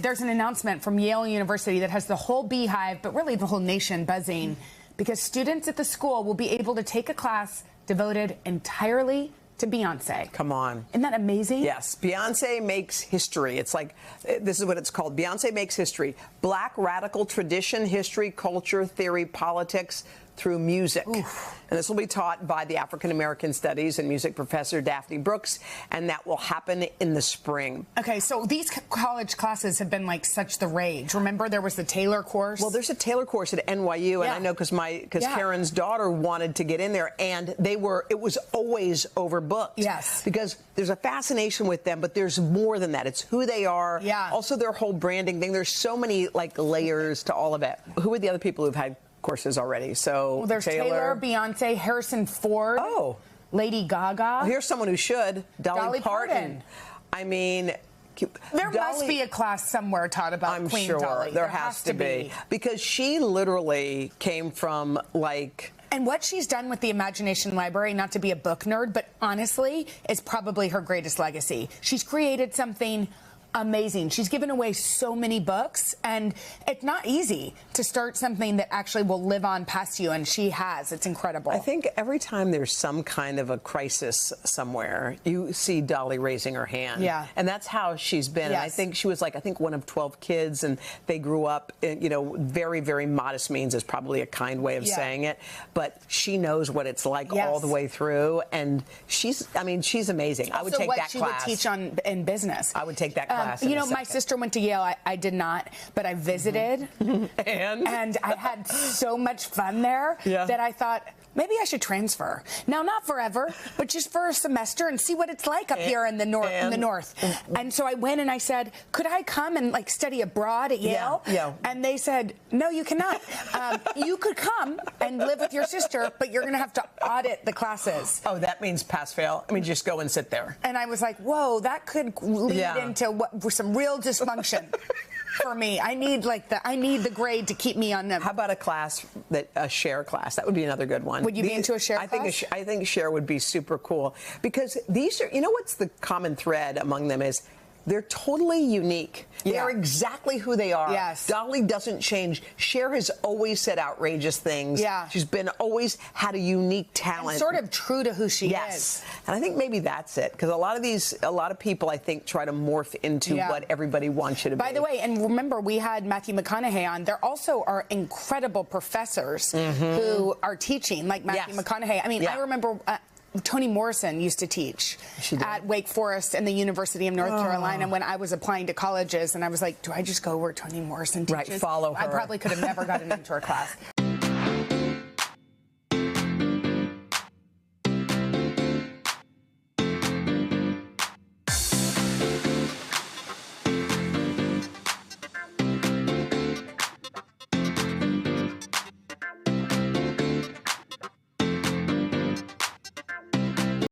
there's an announcement from Yale University that has the whole beehive, but really the whole nation buzzing, because students at the school will be able to take a class devoted entirely to Beyoncé. Come on. Isn't that amazing? Yes. Beyoncé Makes History. It's like, this is what it's called. Beyoncé Makes History. Black radical tradition, history, culture, theory, politics through music. Oof. And this will be taught by the African American Studies and Music professor Daphne Brooks, and that will happen in the spring. Okay, so these college classes have been like such the rage. Remember there was the Taylor course? Well, there's a Taylor course at NYU, and I know because Karen's daughter wanted to get in there, and it was always overbooked. Yes. Because there's a fascination with them, but there's more than that. It's who they are. Yeah. Also their whole branding thing. There's so many like layers to all of it. Who are the other people who've had courses already? So well, there's Taylor, Beyonce, Harrison Ford, Lady Gaga. Well, here's someone who should. Dolly Parton. I mean, there must be a class somewhere taught about Queen Dolly. There has to be. Because she literally came from like... And what she's done with the Imagination Library, not to be a book nerd, but honestly, is probably her greatest legacy. She's created something amazing. She's given away so many books, and it's not easy to start something that actually will live on past you, and she has. It's incredible. I think every time there's some kind of a crisis somewhere, you see Dolly raising her hand. Yeah. And that's how she's been. Yes. And I think she was like, one of 12 kids, and they grew up in, very, very modest means is probably a kind way of saying it. But she knows what it's like all the way through, and she's amazing. Also, I would take that class. What she would teach in business. I would take that class. My sister went to Yale. I did not, but I visited. And I had so much fun there that I thought, maybe I should transfer. Now, not forever, but just for a semester and see what it's like up here in the north. And so I went and I said, could I come and like study abroad at Yale? Yeah. And they said, no, you cannot. You could come and live with your sister, but you're going to have to audit the classes. Oh, that means pass-fail? I mean, just go and sit there. And I was like, whoa, that could lead into some real dysfunction. For me, I need the grade to keep me on them. How about a share class? That would be another good one. Would you be into a share class? I think share would be super cool, because these are, what's the common thread among them is they're totally unique. They are exactly who they are. Yes. Dolly doesn't change. Cher has always said outrageous things. Yeah. She's been had a unique talent. And sort of true to who she is. And I think maybe that's it, because a lot of people, I think, try to morph into what everybody wants you to be. By the way, and remember, we had Matthew McConaughey on. There also are incredible professors who are teaching, like Matthew McConaughey. I mean, I remember... Toni Morrison used to teach at Wake Forest and the University of North Carolina when I was applying to colleges, and I was like, do I just go where Toni Morrison teaches? Right, follow her. I probably could have never gotten into her class.